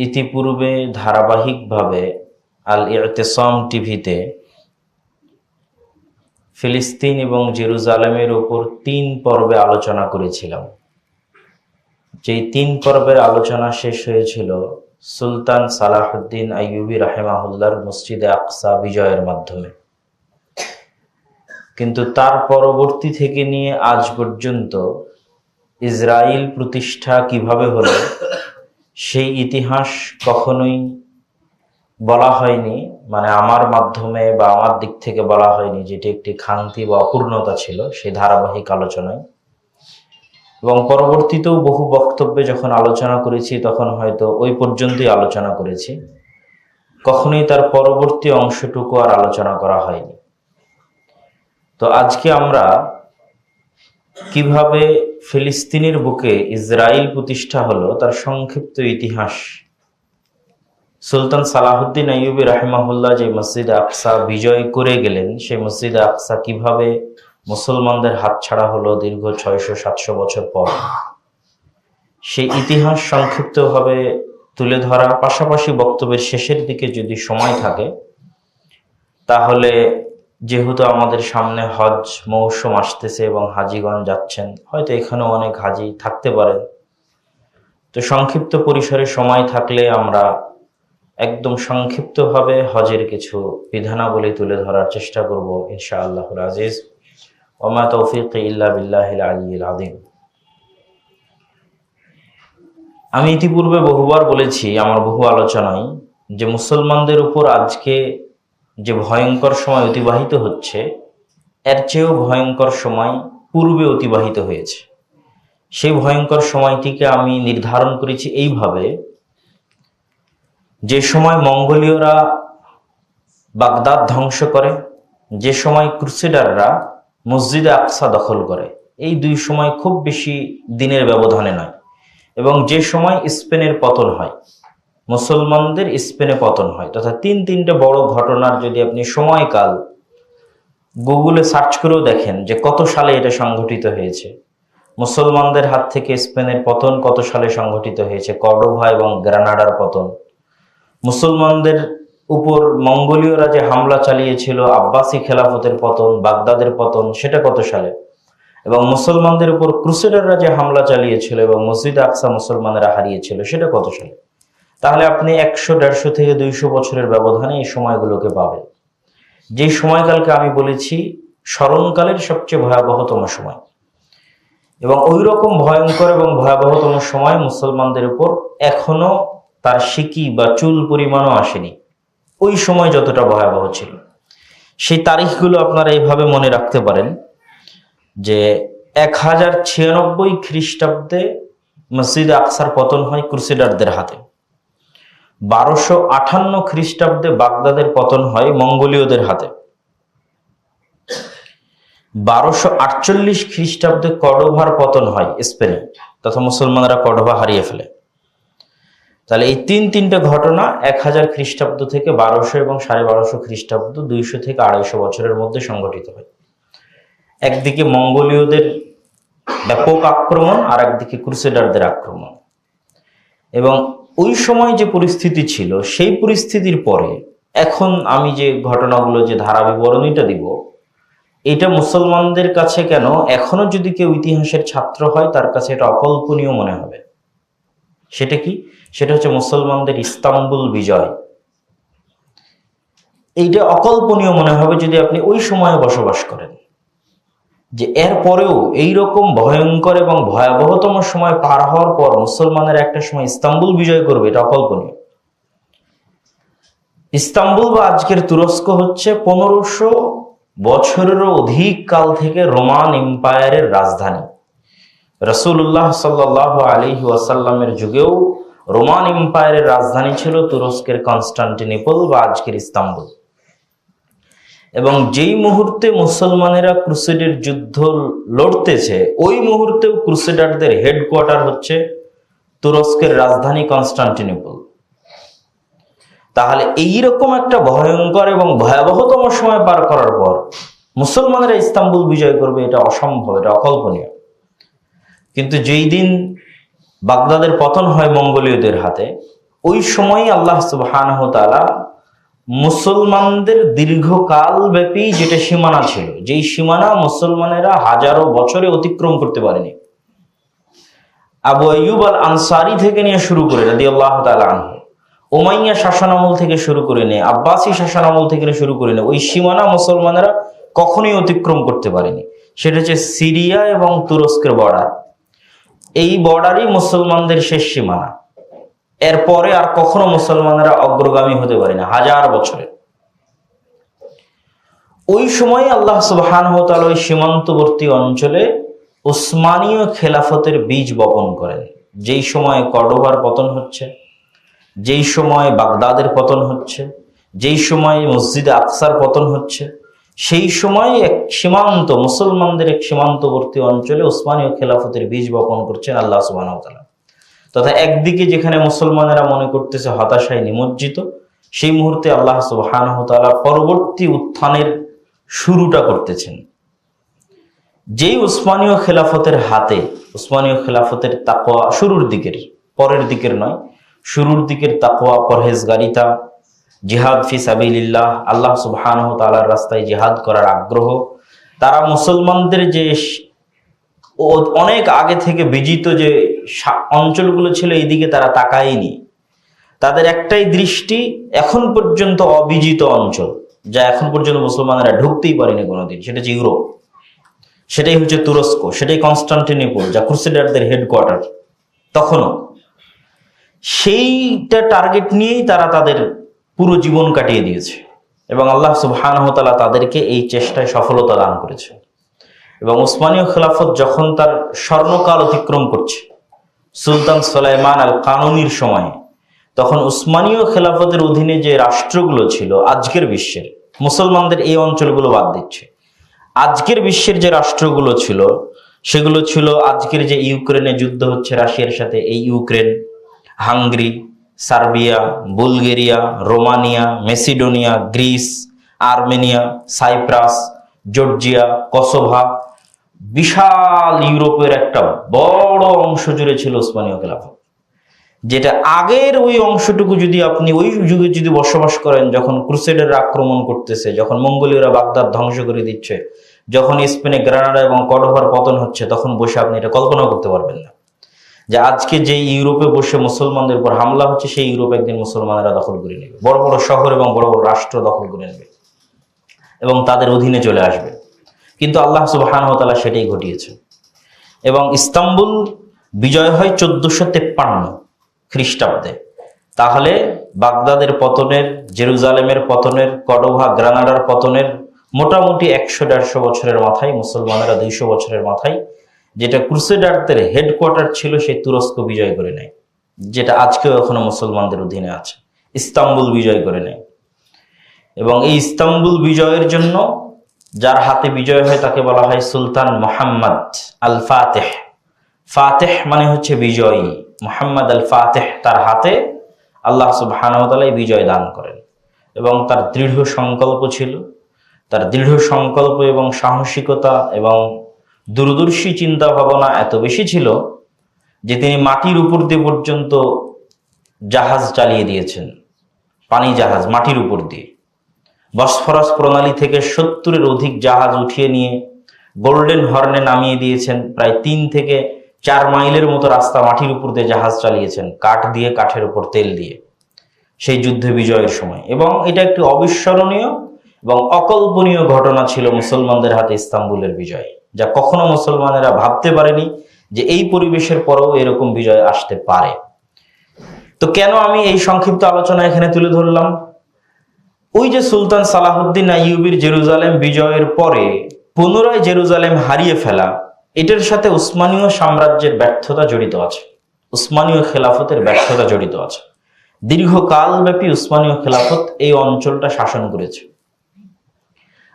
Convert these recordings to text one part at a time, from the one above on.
ইতিপূর্বে ধারাবাহিকভাবে আল ইতিসাম টিভিতে ফিলিস্তিন এবং জেরুজালেমের উপর 3 পর্বে আলোচনা করেছিলাম। যেই 3 পর্বের আলোচনা শেষ হয়েছিল সুলতান সালাহুদ্দিন আইয়ুবী রাহিমাহুল্লাহর মসজিদে আকসা বিজয়ের মাধ্যমে, কিন্তু তার পরবর্তী থেকে নিয়ে আজ পর্যন্ত ইসরায়েল প্রতিষ্ঠা কিভাবে হলো সেই ইতিহাস কখনোই বলা হয়নি, মানে আমার মাধ্যমে বা আমার দিক থেকে বলা হয়নি, যেটি একটি খামতি বা অপূর্ণতা ছিল সেই ধারাবাহিক আলোচনায়। এবং পরবর্তীতেও বহু বক্তব্যে যখন আলোচনা করেছি তখন হয়তো ওই পর্যন্তই আলোচনা করেছি, কখনোই তার পরবর্তী অংশটুকু আর আলোচনা করা হয়নি। তো আজকে আমরা কিভাবে ফিলিস্তিনের বুকে ইসরায়েল প্রতিষ্ঠা হলো তার সংক্ষিপ্ত ইতিহাস, সুলতান সালাহুদ্দিন আইয়ুবী রাহিমাহুল্লাহ যে মসজিদে আকসা বিজয় করে গেলেন সেই মসজিদে আকসা কিভাবে মুসলমানদের হাতছাড়া হলো দীর্ঘ 600-700 বছর পর, সেই ইতিহাস সংক্ষিপ্তভাবে তুলে ধরা, পাশাপাশি বক্তব্যের শেষের দিকে যদি সময় থাকে তাহলে, যেহেতু আমাদের সামনে হজ মৌসুম আসতেছে এবং হাজিগণ যাচ্ছেন, হয়তো এখানেও অনেক হাজি থাকতে পারেন, তো সংক্ষিপ্ত পরিসরে সময় থাকলে আমরা একদম সংক্ষিপ্তভাবে হজের কিছু বিধানাবলী তুলে ধরার চেষ্টা করব ইনশাআল্লাহুল আজিজ। ওমা তৌফিকি ইল্লা বিল্লাহিল আলিয়্যিল আযীম। আমি ইতিপূর্বে বহুবার বলেছি আমার বহু আলোচনায় যে মুসলমানদের উপর আজকে যে ভয়ঙ্কর সময় অতিবাহিত হচ্ছে এর চেয়েও ভয়ঙ্কর সময় পূর্বে অতিবাহিত হয়েছে। সেই ভয়ঙ্কর সময়টিকে আমি নির্ধারণ করেছি এইভাবে, যে সময় মঙ্গোলীয়রা বাগদাদ ধ্বংস করে, যে সময় ক্রুসেডাররা মসজিদে আকসা দখল করে, এই দুই সময় খুব বেশি দিনের ব্যবধানে নয়। এবং যে সময় স্পেনের পতন হয়, মুসলমানদের স্পেনে পতন হয়, তথা তিনটে বড় ঘটনার যদি আপনি সময়কাল গুগলে সার্চ করেও দেখেন যে কত সালে এটা সংঘটিত হয়েছে, মুসলমানদের হাত থেকে স্পেনের পতন কত সালে সংঘটিত হয়েছে, কর্ডোভা এবং গ্রানাডার পতন, মুসলমানদের উপর মঙ্গোলীয়রা যে হামলা চালিয়েছিল, আব্বাসি খেলাফতের পতন, বাগদাদের পতন, সেটা কত সালে, এবং মুসলমানদের উপর ক্রুসেডাররা যে হামলা চালিয়েছিল এবং মসজিদ আকসা মুসলমানেরা হারিয়েছিল সেটা কত সালে, তাহলে আপনি 100-150 থেকে 200 বছরের ব্যবধানে এই সময়গুলোকে পাবেন। যে সময়কালকে আমি বলেছি স্মরণকালের সবচেয়ে ভয়াবহতম সময়, এবং ওই রকম ভয়ঙ্কর এবং ভয়াবহতম সময় মুসলমানদের উপর এখনো তার সিকি বা চুল পরিমাণও আসেনি, ওই সময় যতটা ভয়াবহ ছিল। সেই তারিখগুলো আপনারা এইভাবে মনে রাখতে পারেন যে 1096 খ্রিস্টাব্দে মসজিদ আকসার পতন হয় ক্রুসেডারদের হাতে, 1258 খ্রিস্টাব্দে বাগদাদের পতন হয় মঙ্গোলীয়দের হাতে, 1248 খ্রিস্টাব্দে কর্ডোভার পতন হয় স্পেনে, তথা মুসলমানরা কর্ডোভা হারিয়ে ফেলে। তাহলে এই তিনটে ঘটনা 1000 খ্রিস্টাব্দ থেকে 1200 এবং 1250 খ্রিস্টাব্দ, 200 থেকে 250 বছরের মধ্যে সংঘটিত হয়। একদিকে মঙ্গোলীয়দের ব্যাপক আক্রমণ আর একদিকে ক্রুসেডারদের আক্রমণ। এবং ওই সময় যে পরিস্থিতি ছিল সেই পরিস্থিতির পরে এখন আমি যে ঘটনাগুলো, যে ধারা বিবরণীটা দিব, এটা মুসলমানদের কাছে কেন এখনো যদি কেউ ইতিহাসের ছাত্র হয় তার কাছে এটা অকল্পনীয় মনে হবে। সেটা কি? সেটা হচ্ছে মুসলমানদের ইস্তাম্বুল বিজয়। এইটা অকল্পনীয় মনে হবে যদি আপনি ওই সময়ে বসবাস করেন, যে এর পরেও এইরকম ভয়ঙ্কর এবং ভয়াবহতম সময় পার হওয়ার পর মুসলমানের একটা সময় ইস্তাম্বুল বিজয় করবে, এটা অকল্পনীয়। ইস্তাম্বুল বা আজকের তুরস্ক হচ্ছে 1500 বছরেরও অধিক কাল থেকে রোমান এম্পায়ারের রাজধানী। রাসূলুল্লাহ সাল্লাল্লাহু আলাইহি ওয়াসাল্লামের যুগেও রোমান এম্পায়ারের রাজধানী ছিল তুরস্কের কনস্টান্টিনোপল বা আজকের ইস্তাম্বুল। এবং যেই মুহূর্তে মুসলমানেরা ক্রুসেডের যুদ্ধ লড়তেছে ওই মুহূর্তেও ক্রুসেডারদের হেডকোয়ার্টার হচ্ছে তুরস্কের রাজধানী কনস্টান্টিনোপল। তাহলে এইরকম একটা ভয়ঙ্কর এবং ভয়াবহতম সময় পার করার পর মুসলমানেরা ইস্তাম্বুল বিজয় করবে, এটা অসম্ভব, এটা অকল্পনীয়। কিন্তু যেই দিন বাগদাদের পতন হয় মঙ্গোলীয়দের হাতে, ওই সময় আল্লাহ সুবহানাহু ওয়া তাআলা মুসলমানদের দীর্ঘকাল ব্যাপী যেটা সীমানা ছিল, যেই সীমানা মুসলমানেরা হাজারো বছরে অতিক্রম করতে পারেনি, আবু আইয়ুব আল আনসারী থেকে নিয়ে শুরু করে রাদিয়াল্লাহু তাআলা আনহু, উমাইয়া শাসনামল থেকে শুরু করে নিয়ে আব্বাসী শাসনামল থেকে শুরু করে নিয়ে ওই সীমানা মুসলমানেরা কখনোই অতিক্রম করতে পারেনি। সেটা হচ্ছে সিরিয়া এবং তুরস্কের বর্ডার। এই বর্ডারই মুসলমানদের শেষ সীমানা। এরপরে আর কখনো মুসলমানেরা অগ্রগামী হতে পারে না হাজার বছরে। ওই সময় আল্লাহ সুবহানাহু ওয়া তাআলা ওই সীমান্তবর্তী অঞ্চলে উসমানীয় খেলাফতের বীজ বপন করেন। যেই সময় কর্ডোবার পতন হচ্ছে, যেই সময় বাগদাদের পতন হচ্ছে, যেই সময় মসজিদে আকসার পতন হচ্ছে, সেই সময় এক সীমান্ত মুসলমানদের এক সীমান্তবর্তী অঞ্চলে উসমানীয় খেলাফতের বীজ বপন করছেন আল্লাহ সুবহানাহু ওয়া তাআলা। তথা একদিকে যেখানে মুসলমানেরা মনে করতেছে হতাশায় নিমজ্জিত, সেই মুহূর্তে আল্লাহ সুবহানাহু ওয়া তাআলা পরবর্তী উত্থানের শুরুটা করতেছেন। যেই উসমানীয় খেলাফতের হাতে, উসমানীয় খেলাফতের তাকওয়া শুরুর দিকের, পরের দিকের নয়, শুরুর দিকের তাকওয়া, পরহেজগারিতা, জিহাদ ফি সাবিলিল্লাহ, আল্লাহ সুবহানাহু ওয়া তাআলার রাস্তায় জিহাদ করার আগ্রহ, তারা মুসলমানদের যে অনেক আগে থেকে বিজিত যে অঞ্চলগুলো ছিল এইদিকে তারা তাকায়নি। তাদের একটাই দৃষ্টি এখন পর্যন্ত অবিজিত অঞ্চল, যা এখন পর্যন্ত মুসলমানেরা ঢুকতেই পারেনি কোনোদিন, সেটা হচ্ছে ইউরোপ, সেটাই হচ্ছে তুরস্ক, সেটাই কনস্টান্টিনোপল, যা ক্রুসেডারদের হেডকোয়ার্টার। তখনও সেইটা টার্গেট নিয়েই তারা তাদের পুরো জীবন কাটিয়ে দিয়েছে এবং আল্লাহ সুবহানাহু ওয়া তাআলা তাদেরকে এই চেষ্টায় সফলতা দান করেছে। এবং উসমানীয় খেলাফত যখন তার স্বর্ণকাল অতিক্রম করছে সুলতান সুলাইমান আল কানুনির সময়ে, তখন উসমানীয় খেলাফতের অধীনে যে রাষ্ট্রগুলো ছিল আজকের বিশ্বের, মুসলমানদের এই অঞ্চলগুলো বাদ দিচ্ছে, আজকের বিশ্বের যে রাষ্ট্রগুলো ছিল সেগুলো ছিল আজকের যে ইউক্রেনে যুদ্ধ হচ্ছে রাশিয়ার সাথে, এই Ukraine, Hungary, Serbia, Bulgaria, Romania, Macedonia, Greece, Armenia, Cyprus, Georgia, Kosovo, বিশাল ইউরোপের একটা বড় অংশ জুড়ে ছিল উসমানীয় খেলাফত। যেটা আগের ওই অংশটুকু যদি আপনি ওই যুগে যদি বসবাস করেন, যখন ক্রুসেডাররা আক্রমণ করতেছে, যখন মঙ্গোলীয়রা বাগদাদ ধ্বংস করে দিচ্ছে, যখন স্পেনে গ্রানাডা এবং কর্ডোবার পতন হচ্ছে, তখন বসে আপনি এটা কল্পনা করতে পারবেন না যে আজকে যে ইউরোপে বসে মুসলমানদের উপর হামলা হচ্ছে, সেই ইউরোপ একদিন মুসলমানেরা দখল করে নেবে, বড় বড় শহর এবং বড় বড় রাষ্ট্র দখল করে নেবে এবং তাদের অধীনে চলে আসবে। কিন্তু আল্লাহ সুবহানাহু ওয়া তাআলা সেটাই ঘটিয়েছে। এবং ইস্তাম্বুল বিজয় হয় 1453 খ্রিস্টাব্দে। তাহলে বাগদাদের পতনের, জেরুজালেমের পতনের, কর্ডোভা গ্রানাডার পতনের মোটামুটি 100-150 বছরের মাথায়, মুসলমানেরা 200 বছরের মাথায় যেটা ক্রুসেডারদের হেডকোয়ার্টার ছিল সেই তুরস্ক বিজয় করে নেয়, যেটা আজকেও এখনো মুসলমানদের অধীনে আছে। ইস্তাম্বুল বিজয় করে নেয় এবং এই ইস্তাম্বুল বিজয়ের জন্য যার হাতে বিজয় হয় তাকে বলা হয় সুলতান মুহাম্মদ আল ফাতেহ। ফাতেহ মানে হচ্ছে বিজয়ী। মুহাম্মদ আল ফাতেহ, তার হাতে আল্লাহ সুবহানাহু ওয়া তাআলা বিজয় দান করেন এবং তার দৃঢ় সংকল্প ছিল, তার দৃঢ় সংকল্প এবং সাহসিকতা এবং দূরদর্শী চিন্তা ভাবনা এত বেশি ছিল যে তিনি মাটির উপর দিয়ে পর্যন্ত জাহাজ চালিয়ে দিয়েছেন, পানি জাহাজ মাটির উপর দিয়ে। বসফরাস প্রণালী থেকে 70-এর অধিক জাহাজ উঠিয়ে নিয়ে গোল্ডেন হর্নে নামিয়ে দিয়েছেন। প্রায় 3 থেকে 4 মাইলের মতো রাস্তা মাটির উপর দিয়ে জাহাজ চালিয়েছেন, কাঠ দিয়ে, কাঠের উপর তেল দিয়ে, সেই যুদ্ধে বিজয়ের সময়। এবং এটা একটি অবিস্মরণীয় এবং অকল্পনীয় ঘটনা ছিল মুসলমানদের হাতে ইস্তাম্বুলের বিজয়, যা কখনো মুসলমানেরা ভাবতে পারেনি যে এই পরিবেশের পরেও এরকম বিজয় আসতে পারে। তো কেন আমি এই সংক্ষিপ্ত আলোচনা এখানে তুলে ধরলাম? ওই যে সুলতান সালাহুদ্দিন আইয়ুবীর জেরুজালেম বিজয়ের পরে পুনরায় জেরুজালেম হারিয়ে ফেলা, এটার সাথে উসমানীয় সাম্রাজ্যের ব্যর্থতা জড়িত আছে, উসমানীয় খেলাফতের ব্যর্থতা জড়িত আছে। দীর্ঘকালব্যাপী উসমানীয় খেলাফত এই অঞ্চলটা শাসন করেছে।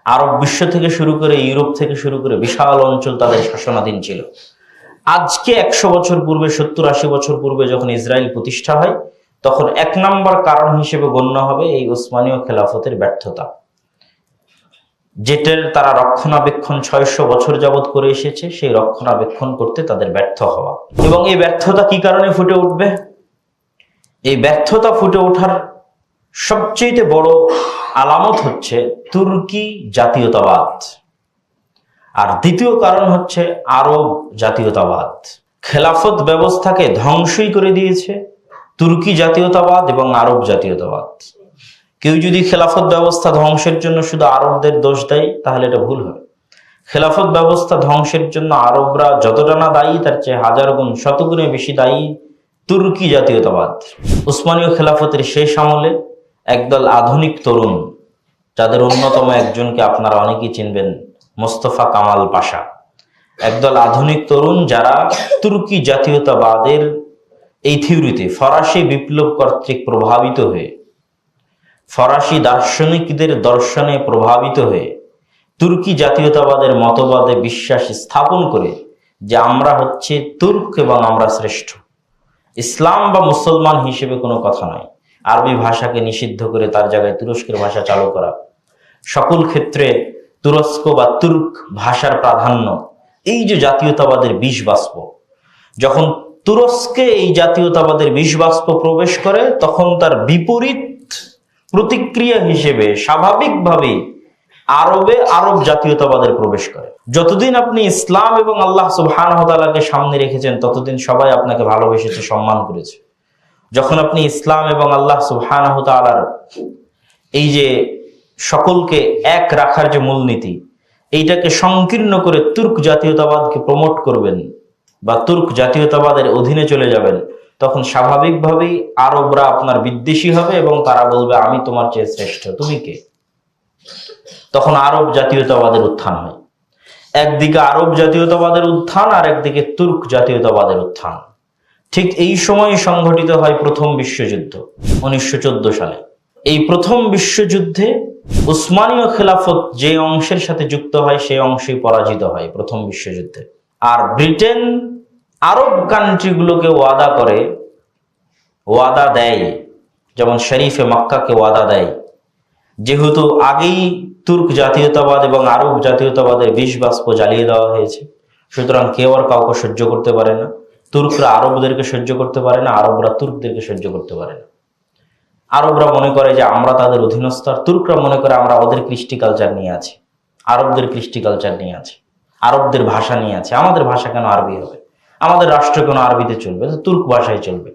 আরব বিশ্ব থেকে শুরু করে, ইউরোপ থেকে শুরু করে বিশাল অঞ্চল তাদের শাসনাধীন ছিল। আজকে 100 বছর পূর্বে, 70-80 বছর পূর্বে যখন ইসরায়েল প্রতিষ্ঠা হয়, তখন 1 নম্বর কারণ হিসেবে গণ্য হবে এই উসমানীয় খেলাফতের ব্যর্থতা, যেটার তারা রক্ষণাবেক্ষণ 600 বছর যাবৎ করে এসেছে, সেই রক্ষণাবেক্ষণ করতে তাদের ব্যর্থ হওয়া। এবং এই ব্যর্থতা কি কারণে ফুটে উঠবে? এই ব্যর্থতা ফুটে ওঠার সবচেয়ে বড় আলামত হচ্ছে তুর্কি জাতীয়তাবাদ, আর দ্বিতীয় কারণ হচ্ছে আরব জাতীয়তাবাদ। খেলাফত ব্যবস্থাকে ধ্বংসই করে দিয়েছে তুর্কি জাতীয়তাবাদ এবং আরব জাতীয়তাবাদ। কেউ যদি খেলাফত ব্যবস্থা ধ্বংসের জন্য শুধু আরবদের দোষ দেয় তাহলে এটা ভুল হবে। খেলাফত ব্যবস্থা ধ্বংসের জন্য আরবরা যতটা না দায়ী তার চেয়ে হাজার গুণ শতগুণে বেশি দায়ী তুর্কি জাতীয়তাবাদ। উসমানীয় খেলাফতের শেষ আমলে একদল আধুনিক তরুণ, যাদের অন্যতম একজনকে আপনারা অনেকেই চিনবেন, মোস্তফা কামাল পাশা, একদল আধুনিক তরুণ যারা তুর্কি জাতীয়তাবাদের এই থিওরিতে ফরাসি বিপ্লব কর্তৃক প্রভাবিত হয়ে, ফরাসি দার্শনিকদের দর্শনে প্রভাবিত হয়ে তুর্কি জাতীয়তাবাদের মতবাদে বিশ্বাস স্থাপন করে যে আমরা হচ্ছে তুর্ক এবং আমরা শ্রেষ্ঠ, ইসলাম বা মুসলমান হিসেবে কোনো কথা নয়, আরবি ভাষাকে নিষিদ্ধ করে তার জায়গায় তুরস্কের ভাষা চালু করা, সকল ক্ষেত্রে তুরস্ক বা তুর্ক ভাষার প্রাধান্য, এই যে জাতীয়তাবাদের বিষ বাষ্প, যখন তুরস্কে এই জাতীয়তাবাদের বিষ বাষ্প প্রবেশ করে তখন তার বিপরীত প্রতিক্রিয়া হিসেবে স্বাভাবিকভাবে আরবে আরব জাতীয়তাবাদের প্রবেশ করে। যতদিন আপনি ইসলাম এবং আল্লাহ সুবহানাহু ওয়া তাআলাকে সামনে রেখেছেন ততদিন সবাই আপনাকে ভালোবেসেছে, সম্মান করেছে। যখন আপনি ইসলাম এবং আল্লাহ সুবহানাহু ওয়া তাআলার এই যে সকলকে এক রাখার যে মূলনীতি, এইটাকে সংকীর্ণ করে তুর্ক জাতীয়তাবাদকে প্রমোট করবেন বা তুর্ক জাতীয়তাবাদের অধীনে চলে যাবেন, তখন স্বাভাবিকভাবেই আরবরা আপনার বিদ্বেষী হবে এবং তারা বলবে আমি তোমার চেয়ে শ্রেষ্ঠ, তুমি কে? তখন আরব জাতীয়তাবাদের উত্থান হয়। একদিকে আরব জাতীয়তাবাদের উত্থান আর একদিকে তুর্ক জাতীয়তাবাদের উত্থান। ঠিক এই সময় সংঘটিত হয় প্রথম বিশ্বযুদ্ধ 1914 সালে। এই প্রথম বিশ্বযুদ্ধে উসমানীয় খেলাফত যে অংশের সাথে যুক্ত হয় সেই অংশই পরাজিত হয় প্রথম বিশ্বযুদ্ধে। আর ব্রিটেন আরব কান্ট্রিগুলোকে ওয়াদা দেয়, যেমন শরীফে মক্কাকে ওয়াদা দেয়, যেহেতু আগেই তুর্ক জাতীয়তাবাদ এবং আরব জাতীয়তাবাদের বিষ বাষ্প জ্বালিয়ে দেওয়া হয়েছে, সুতরাং কেউ আর কাউকে সহ্য করতে পারে না। তুর্করা আরবদেরকে সহ্য করতে পারে না, আরবরা তুর্কদেরকে সহ্য করতে পারে না। আরবরা মনে করে যে আমরা তাদের অধীনস্থ, আর তুর্করা মনে করে আমরা ওদের কৃষ্টি কালচার নিয়ে আছি, আরবদের কৃষ্টি কালচার নিয়ে আছে, আরবদের ভাষা নিয়ে আছে, আমাদের ভাষা কেন আরবি হবে, আমাদের রাষ্ট্র কেন আরবিতে চলবে, তুর্ক ভাষায় চলবে।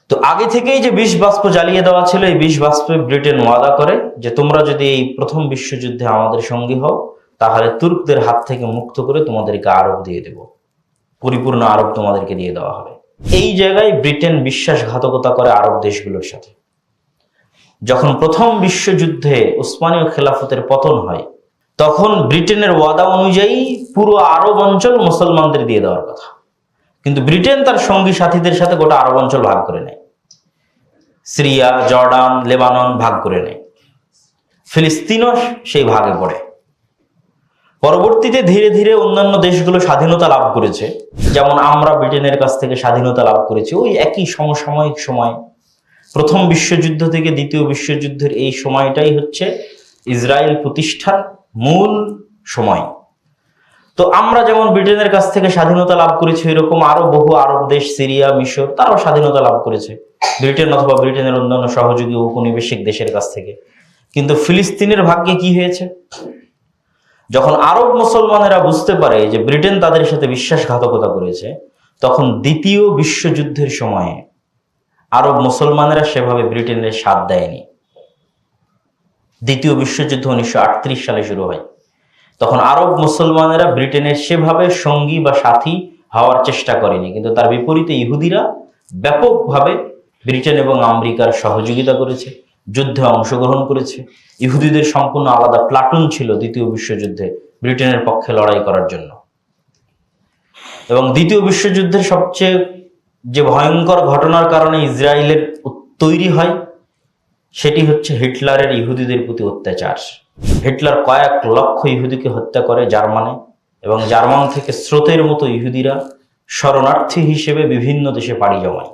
তো আগে থেকেই যে বিষ বাষ্প জ্বালিয়ে দেওয়া ছিল, এই বিষ বাষ্পে ব্রিটেন ওয়াদা করে যে তোমরা যদি এই প্রথম বিশ্বযুদ্ধে আমাদের সঙ্গী হও তাহলে তুর্কদের হাত থেকে মুক্ত করে তোমাদেরকে আরব দিয়ে দেব, পরিপূর্ণ আরব তোমাদেরকে দিয়ে দেওয়া হবে। এই জায়গায় ব্রিটেন বিশ্বাসঘাতকতা করে আরব দেশগুলোর সাথে। যখন প্রথম বিশ্বযুদ্ধে উসমানীয় খেলাফতের পতন হয় তখন ব্রিটেনের ওয়াদা অনুযায়ী পুরো আরব অঞ্চল মুসলমানদের দিয়ে দেওয়ার কথা, কিন্তু ব্রিটেন তার সঙ্গী সাথীদের সাথে গোটা আরব অঞ্চল ভাগ করে নেয়। সিরিয়া, জর্ডান, লেবানন ভাগ করে নেয়, ফিলিস্তিনও সেই ভাগে পড়ে। পরবর্তীতে ধীরে ধীরে অন্যান্য দেশগুলো স্বাধীনতা লাভ করেছে, যেমন আমরা ব্রিটেনের কাছ থেকে স্বাধীনতা লাভ করেছি ওই একই সমসাময়িক সময়। প্রথম বিশ্বযুদ্ধ থেকে দ্বিতীয় বিশ্বযুদ্ধের এই সময়টাই হচ্ছে ইসরায়েল প্রতিষ্ঠার মূল সময়। তো আমরা যেমন ব্রিটেনের কাছ থেকে স্বাধীনতা লাভ করেছি, এরকম আরো বহু আরব দেশ, সিরিয়া, মিশর, তারাও স্বাধীনতা লাভ করেছে ব্রিটেন অথবা ব্রিটেনের অন্যান্য সহযোগী উপনিবেশিক দেশের কাছ থেকে। কিন্তু ফিলিস্তিনের ভাগ্যে কি হয়েছে? যখন আরব মুসলমানেরা বুঝতে পারে যে ব্রিটেন তাদের সাথে বিশ্বাসঘাতকতা করেছে, তখন দ্বিতীয় বিশ্বযুদ্ধের সময়ে আরব মুসলমানেরা সেভাবে ব্রিটেনের সাথ দেয়নি। দ্বিতীয় বিশ্বযুদ্ধ 1938 সালে শুরু হয়। তখন আরব মুসলমানেরা ব্রিটেনের সেভাবে সঙ্গী বা সাথী হওয়ার চেষ্টা করেনি, কিন্তু তার বিপরীতে ইহুদিরা ব্যাপকভাবে ব্রিটেন এবং আমেরিকার সহযোগিতা করেছে, যুদ্ধে অংশগ্রহণ করেছে। ইহুদিদের সম্পূর্ণ আলাদা প্লাটুন ছিল দ্বিতীয় বিশ্বযুদ্ধে ব্রিটেনের পক্ষে লড়াই করার জন্য। এবং দ্বিতীয় বিশ্বযুদ্ধের সবচেয়ে যে ভয়ঙ্কর ঘটনার কারণে ইসরায়েলের তৈরি হয় সেটি হচ্ছে হিটলারের ইহুদিদের প্রতি অত্যাচার। হিটলার কয়েক লক্ষ ইহুদিকে হত্যা করে জার্মানে, এবং জার্মান থেকে স্রোতের মতো ইহুদিরা শরণার্থী হিসেবে বিভিন্ন দেশে পাড়ি জমায়।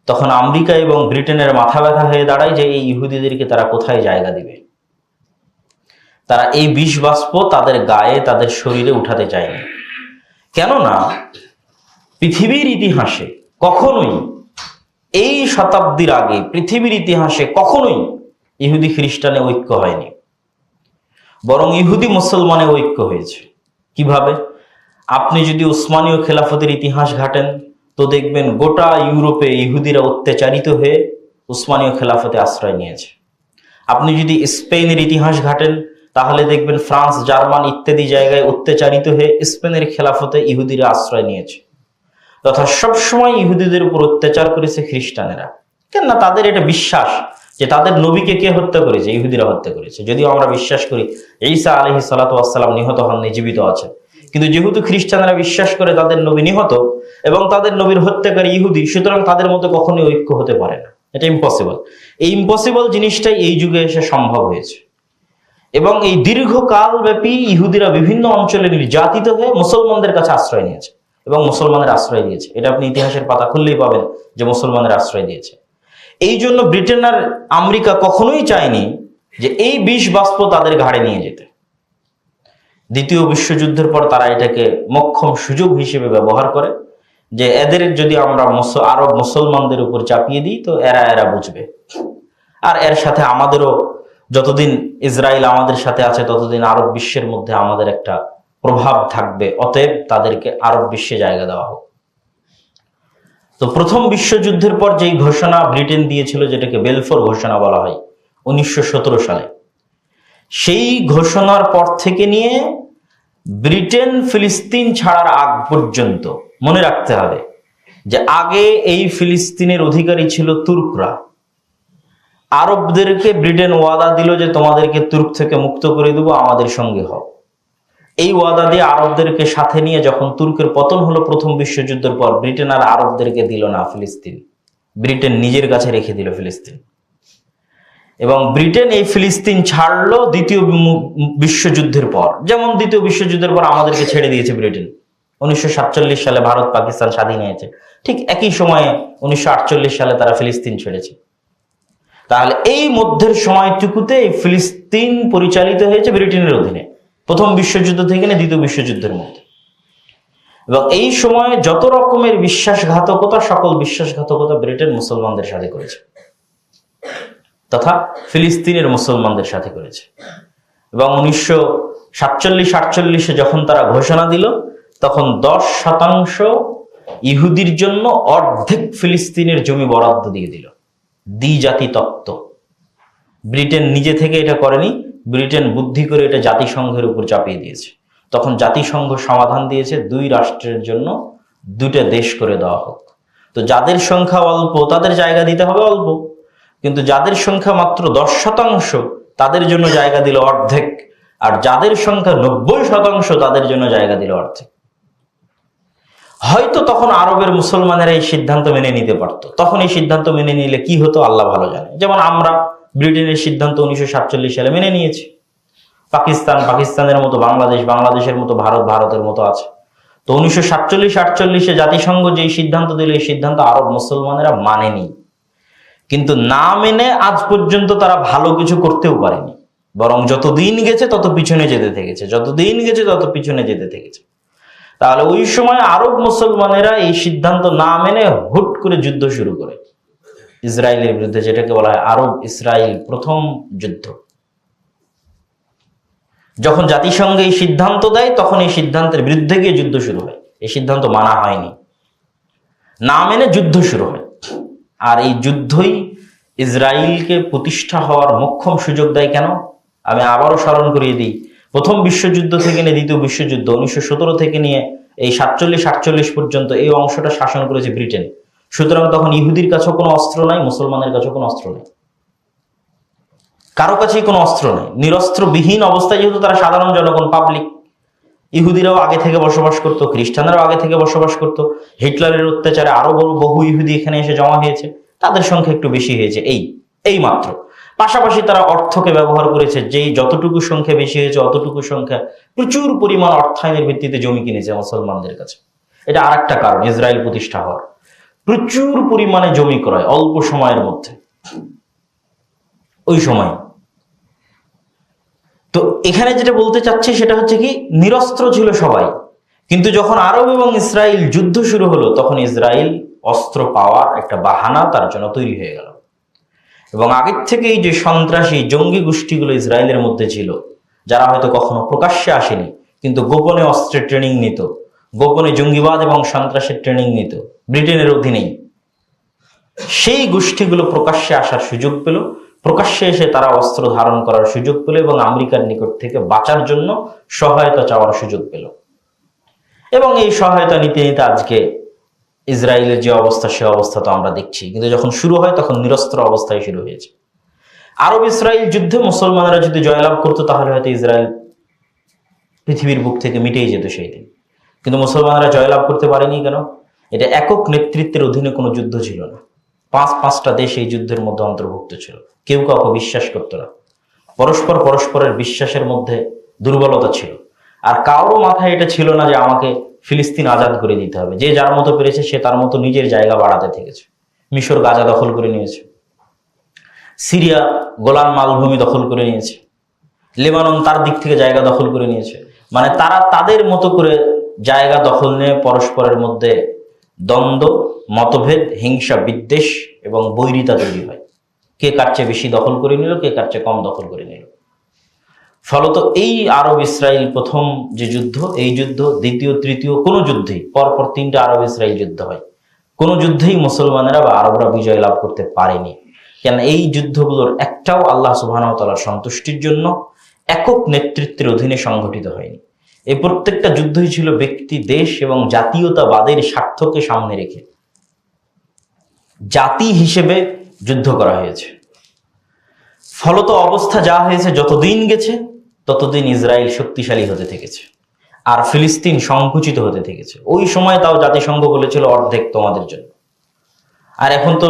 তখন আমেরিকা এবং ব্রিটেনের মাথা ব্যথা হয়ে দাঁড়ায় যে এই ইহুদিদেরকে তারা কোথায় জায়গা দিবে। তারা এই বিষ বাষ্প তাদের গায়ে, তাদের শরীরে উঠাতে চায়নি। কেননা পৃথিবীর ইতিহাসে কখনোই শতাব্দীর আগে পৃথিবীর ইতিহাসে কখনোই ইহুদি খ্রিস্টানে ঐক্য হয়নি, বরং ইহুদি মুসলমানে ঐক্য হয়েছে। কিভাবে? আপনি যদি উসমানীয় খেলাফতের ইতিহাস ঘাটেন তো দেখবেন গোটা ইউরোপে ইহুদিরা অত্যাচারিত হয়ে উসমানীয় খেলাফতে আশ্রয় নিয়েছে। আপনি যদি স্পেনের ইতিহাস ঘাটেন তাহলে দেখবেন ফ্রান্স, জার্মান ইত্যাদি জায়গায় অত্যাচারিত হয়ে স্পেনের খেলাফতে ইহুদিরা আশ্রয় নিয়েছে। তথা সবসময় ইহুদিদের উপর অত্যাচার করেছে খ্রিস্টানেরা। কেননা তাদের এটা বিশ্বাস যে তাদের নবীকে কে হত্যা করেছে? ইহুদিরা হত্যা করেছে। যদিও আমরা বিশ্বাস করি ঈসা আলাইহিস সালাতু ওয়াস সালাম নিহত হননি, জীবিত আছেন, কিন্তু যেহেতু খ্রিস্টানরা বিশ্বাস করে তাদের নবী নিহত এবং তাদের নবীর হত্যাকারী ইহুদি, সুতরাং তাদের মধ্যে কখনোই ঐক্য হতে পারে না। এটা ইম্পসিবল। এই ইম্পসিবল জিনিসটাই এই যুগে এসে সম্ভব হয়েছে। এবং এই দীর্ঘকাল ব্যাপী ইহুদিরা বিভিন্ন অঞ্চলে নির্যাতিত হয়ে মুসলমানদের কাছে আশ্রয় নিয়েছে এবং মুসলমানের আশ্রয় দিয়েছে। এটা আপনি ইতিহাসের পাতা খুললেই পাবেন যে মুসলমানের আশ্রয় দিয়েছে। এই জন্য ব্রিটেন আর আমেরিকা কখনোই চায়নি যে এই বিষ বাষ্প তাদের ঘাড়ে নিয়ে যেতে। দ্বিতীয় বিশ্বযুদ্ধের পর তারা এটাকে মোক্ষম সুযোগ হিসেবে ব্যবহার করে যে এদের যদি আমরা আরব মুসলমানদের উপর চাপিয়ে দিই তো এরা বুঝবে, আর এর সাথে আমাদেরও, যতদিন ইসরায়েল আমাদের সাথে আছে ততদিন আরব বিশ্বের মধ্যে আমাদের একটা প্রভাব থাকবে, অতএব তাদেরকে আরব বিশ্বে জায়গা দেওয়া হোক। তো প্রথম বিশ্বযুদ্ধের পর যেই ঘোষণা ব্রিটেন দিয়েছিল, যেটাকে বেলফোর ঘোষণা বলা হয় 1917 সালে, সেই ঘোষণার পর থেকে নিয়ে ব্রিটেন ফিলিস্তিন ছাড়ার আগ পর্যন্ত মনে রাখতে হবে যে আগে এই ফিলিস্তিনের অধিকারী ছিল তুর্করা। আরবদেরকে ব্রিটেন ওয়াদা দিল যে তোমাদেরকে তুর্ক থেকে মুক্ত করে দেবো, আমাদের সঙ্গে হও। এই ওয়াদা দিয়ে আরবদেরকে সাথে নিয়ে যখন তুর্কের পতন হলো প্রথম বিশ্বযুদ্ধের পর, ব্রিটেন আর আরবদেরকে দিল না ফিলিস্তিন, ব্রিটেন নিজের কাছে রেখে দিল ফিলিস্তিন। এবং ব্রিটেন এই ফিলিস্তিন ছাড়লো দ্বিতীয় বিশ্বযুদ্ধের পর। যেমন দ্বিতীয় বিশ্বযুদ্ধের পর আমাদেরকে ছেড়ে দিয়েছে ব্রিটেন, 1947 সালে ভারত পাকিস্তান স্বাধীন হয়েছে, ঠিক একই সময়ে 1948 সালে তারা ফিলিস্তিন ছেড়েছে। তাহলে এই মধ্যের সময়টুকুতে এই ফিলিস্তিন পরিচালিত হয়েছে ব্রিটেনের অধীনে, প্রথম বিশ্বযুদ্ধ থেকে নিয়ে দ্বিতীয় বিশ্বযুদ্ধের মধ্যে। এবং এই সময়ে যত রকমের বিশ্বাসঘাতকতা, সকল বিশ্বাসঘাতকতা ব্রিটেন মুসলমানদের সাথে করেছে, তথা ফিলিস্তিনের মুসলমানদের সাথে করেছে। এবং 1947-48 যখন তারা ঘোষণা দিল, তখন 10% ইহুদির জন্য অর্ধেক ফিলিস্তিনের জমি বরাদ্দ দিয়ে দিল। দ্বিজাতি তত্ত্ব। ব্রিটেন নিজে থেকে এটা করেনি, ব্রিটেন বুদ্ধি করে এটা জাতিসংঘের উপর চাপিয়ে দিয়েছে। তখন জাতিসংঘ সমাধান দিয়েছে 2 রাষ্ট্রের জন্য 2টা দেশ করে দেওয়া হোক। তো যাদের সংখ্যা অল্প তাদের জায়গা দিতে হবে অল্প, কিন্তু যাদের সংখ্যা মাত্র 10% তাদের জন্য জায়গা দিল অর্ধেক, আর যাদের সংখ্যা 90% তাদের জন্য জায়গা দিল অর্ধেক। হয়তো তখন আরবের মুসলমানেরা এই সিদ্ধান্ত মেনে নিতে পারত। তখন এই সিদ্ধান্ত মেনে নিলে কি হতো আল্লাহ ভালো জানে। যেমন আমরা ব্রিটেনের সিদ্ধান্ত 1947 সালে মেনে নিয়েছি। পাকিস্তানের মতো বাংলাদেশ, বাংলাদেশের মতো ভারত, ভারতের মতো আছে। তো 1947-48 জাতিসংঘ যে সিদ্ধান্ত দিল, এই সিদ্ধান্ত আরব মুসলমানেরা মানেনি। কিন্তু না মেনে আজ পর্যন্ত তারা ভালো কিছু করতেও পারেনি, বরং যত দিন গেছে তত পিছনে যেতে থেকেছে, যত দিন গেছে তত পিছনে যেতে থেকেছে। তাহলে ওই সময় আরব মুসলমানেরা এই সিদ্ধান্ত না মেনে হুট করে যুদ্ধ শুরু করে ইসরায়েলের বিরুদ্ধে, যেটাকে বলা হয় আরব ইসরায়েল প্রথম যুদ্ধ। যখন জাতিসংঘ এই সিদ্ধান্ত দেয় তখন এই সিদ্ধান্তের বিরুদ্ধে গিয়ে যুদ্ধ শুরু হয়। এই সিদ্ধান্ত মানা হয়নি, না মেনে যুদ্ধ শুরু হয়। আর এই যুদ্ধই ইসরায়েলকে প্রতিষ্ঠা হওয়ার মোক্ষম সুযোগ দেয়। কেন? আমি আবারও স্মরণ করিয়ে দিই, প্রথম বিশ্বযুদ্ধ থেকে নিয়ে দ্বিতীয় বিশ্বযুদ্ধ 1917 থেকে নিয়ে এই 47-48 পর্যন্ত এই অংশটা শাসন করেছে ব্রিটেন। সুতরাং তখন ইহুদির কাছেও কোনো অস্ত্র নাই, মুসলমানের কাছেও কোনো অস্ত্র নেই, কারো কাছেই কোনো অস্ত্র নেই। নিরস্ত্রবিহীন অবস্থায়, যেহেতু তারা সাধারণ জনগণ, পাবলিক। ইহুদিরাও আগে থেকে বসবাস করতো, খ্রিস্টানরাও আগে থেকে বসবাস করতো। হিটলারের অত্যাচারে আরো বহু ইহুদি এখানে এসে জমা হয়েছে, তাদের সংখ্যা একটু বেশি হয়েছে এই মাত্র। পাশাপাশি তারা অর্থকে ব্যবহার করেছে, যেই যতটুকু সংখ্যা বেশি হয়েছে অতটুকু সংখ্যা প্রচুর পরিমাণ অর্থায়নের ভিত্তিতে জমি কিনেছে মুসলমানদের কাছে। এটা আর একটা কারণ ইসরায়েল প্রতিষ্ঠা হওয়ার, প্রচুর পরিমাণে জমি ক্রয় অল্প সময়ের মধ্যে ওই সময়। তো এখানে যেটা বলতে চাচ্ছি সেটা হচ্ছে কি, নিরস্ত্র ছিল সবাই, কিন্তু যখন আরব এবং ইসরায়েল যুদ্ধ শুরু হলো তখন ইসরায়েল অস্ত্র পাওয়ার একটা বাহানা তার জন্য তৈরি হয়ে গেল। এবং আগের থেকেই যে সন্ত্রাসী জঙ্গি গোষ্ঠীগুলো ইসরায়েলের মধ্যে ছিল, যারা হয়তো কখনো প্রকাশ্যে আসেনি কিন্তু গোপনে অস্ত্রের ট্রেনিং নিত, গোপনে জঙ্গিবাদ এবং সন্ত্রাসের ট্রেনিং নিত ব্রিটেনের অধীনেই, সেই গোষ্ঠীগুলো প্রকাশ্যে আসার সুযোগ পেল, প্রকাশ্যে এসে তারা অস্ত্র ধারণ করার সুযোগ পেল এবং আমেরিকার নিকট থেকে বাঁচার জন্য সহায়তা চাওয়ার সুযোগ পেল। এবং এই সহায়তা নিতে নিতে আজকে ইসরায়েলের যে অবস্থা, সে অবস্থা তো আমরা দেখছি। কিন্তু যখন শুরু হয় তখন নিরস্ত্র অবস্থায় শুরু হয়েছে। আরব ইসরায়েল যুদ্ধে মুসলমানরা যদি জয়লাভ করতো তাহলে হয়তো ইসরায়েল পৃথিবীর বুক থেকে মিটেই যেত সেই দিন। কিন্তু মুসলমানরা জয়লাভ করতে পারেনি কেন? এটা একক নেতৃত্বের অধীনে কোনো যুদ্ধ ছিল না। পাঁচটা দেশ এই যুদ্ধের মধ্যে অন্তর্ভুক্ত ছিল। কেউ কাউকে বিশ্বাস করতো না, পরস্পরের বিশ্বাসের মধ্যে দুর্বলতা ছিল। আর কারোর মাথায় এটা ছিল না যে আমাকে ফিলিস্তিন আজাদ করে দিতে হবে। যে যার মতো পেরেছে সে তার মতো নিজের জায়গা বাড়াতে থেকেছে। মিশর গাজা দখল করে নিয়েছে, সিরিয়া গোলান মালভূমি দখল করে নিয়েছে, লেবানন তার দিক থেকে জায়গা দখল করে নিয়েছে। মানে তারা তাদের মতো করে জায়গা দখল নিয়ে পরস্পরের মধ্যে দ্বন্দ্ব, মতভেদ, হিংসা, বিদ্বেষ এবং বৈরিতা তৈরি হয়। কে কার চেয়ে বেশি দখল করে নিল, কে কার চেয়ে কম দখল করে নিল। ফলত এই আরব ইসরায়েল প্রথম যে যুদ্ধ, এই যুদ্ধ দ্বিতীয় তৃতীয় কোনো যুদ্ধেই পরপর 3টা আরব ইসরায়েল যুদ্ধ হয়, কোনো যুদ্ধেই মুসলমানেরা বা আরবরা বিজয় লাভ করতে পারেনি। কেন? এই যুদ্ধগুলোর একটাও আল্লাহ সুবহানাহু ওয়া তাআলার সন্তুষ্টির জন্য একক নেতৃত্বের অধীনে সংগঠিত হয়নি। এই প্রত্যেকটা যুদ্ধই ছিল ব্যক্তি, দেশ এবং জাতীয়তাবাদের স্বার্থকে সামনে রেখে জাতি হিসেবে যুদ্ধ করা হয়েছে। ফলত অবস্থা যা হয়েছে, যতদিন গেছে ততদিন ইসরায়েল শক্তিশালী হতে থেকেছে আর ফিলিস্তিন সংকুচিত হতে থেকেছে। ওই সময় তাও জাতিসংঘ বলেছিল অর্ধেক তোমাদের জন্য। আর এখন তো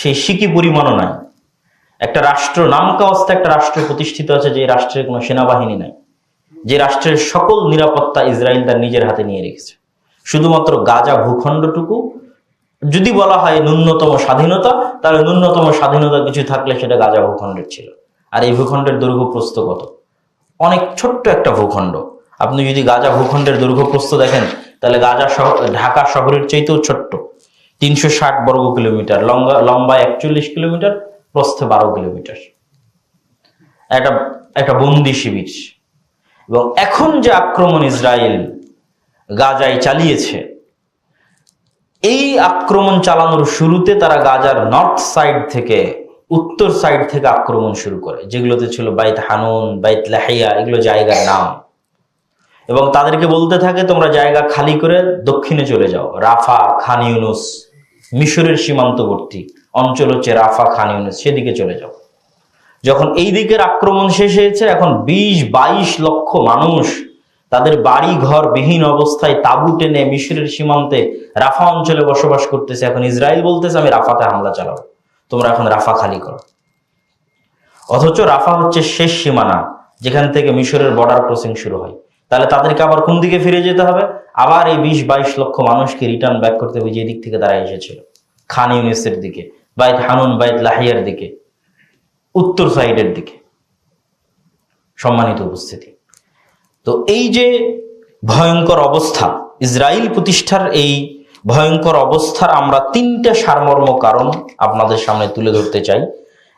সেই সিকি পরিমাণও নাই। একটা রাষ্ট্র, নামকাওয়াস্তে একটা রাষ্ট্র প্রতিষ্ঠিত আছে, যে রাষ্ট্রের কোনো সেনাবাহিনী নাই, যে রাষ্ট্রের সকল নিরাপত্তা ইসরায়েল তার নিজের হাতে নিয়ে রেখেছে। শুধুমাত্র গাজা ভূখণ্ডটুকু যদি বলা হয় ন্যূনতম স্বাধীনতা, তাহলে ন্যূনতম স্বাধীনতা কিছু থাকলে সেটা গাজা ভূখণ্ডের ছিল। আর এই ভূখণ্ডের দৈর্ঘ্য প্রস্থ কত? অনেক ছোট্ট একটা ভূখণ্ড। আপনি যদি গাজা ভূখণ্ডের দৈর্ঘ্য প্রস্থ দেখেন তাহলে গাজা শহর ঢাকা শহরের চাইতেও ছোট্ট। 360 বর্গ কিলোমিটার, লম্বায় 41 কিলোমিটার, প্রস্থে 12 কিলোমিটার। একটা বন্দি শিবির। এবং এখন যে আক্রমণ ইসরায়েল গাজায় চালিয়েছে, এই আক্রমণ চালানোর শুরুতে তারা গাজার নর্থ সাইড থেকে, উত্তর সাইড থেকে আক্রমণ শুরু করে, যেগুলোতে ছিল বাইত হানুন, বাইত লাহিয়া, এগুলো জায়গার নাম। এবং তাদেরকে বলতে থাকে তোমরা জায়গা খালি করে দক্ষিণে চলে যাও, রাফা, খান ইউনুস, মিশরের সীমান্তবর্তী অঞ্চল হচ্ছে রাফা, খান ইউনুস, সেদিকে চলে যাও। যখন এই দিকের আক্রমণ শেষ হয়েছে, এখন 20-22 লক্ষ মানুষ তাদের বাড়ি ঘর বিহীন অবস্থায় তাঁবু টেনে মিশরের সীমান্তে রাফা অঞ্চলে বসবাস করতেছে। এখন ইসরায়েল বলতেছে আমি রাফাতে হামলা চালাবো, তোমরা এখন রাফা খালি করো। অথচ রাফা হচ্ছে শেষ সীমানা, যেখান থেকে মিশরের বর্ডার ক্রসিং শুরু হয়। তাহলে তাদেরকে আবার কোন দিকে ফিরে যেতে হবে? আবার এই 20-22 লক্ষ মানুষকে রিটার্ন ব্যাক করতে হবে যে দিক থেকে তারা এসেছিল, খান ইউনিসের দিকে, বাইত হানুন, বাইত লাহিয়ার দিকে, উত্তর সাইডের দিকে। সম্মানিত উপস্থিতি, তো এই যে ভয়ঙ্কর অবস্থা, ইসরায়েল প্রতিষ্ঠার এই ভয়ঙ্কর অবস্থার আমরা 3টা সারমর্ম কারণ আপনাদের সামনে তুলে ধরতে চাই।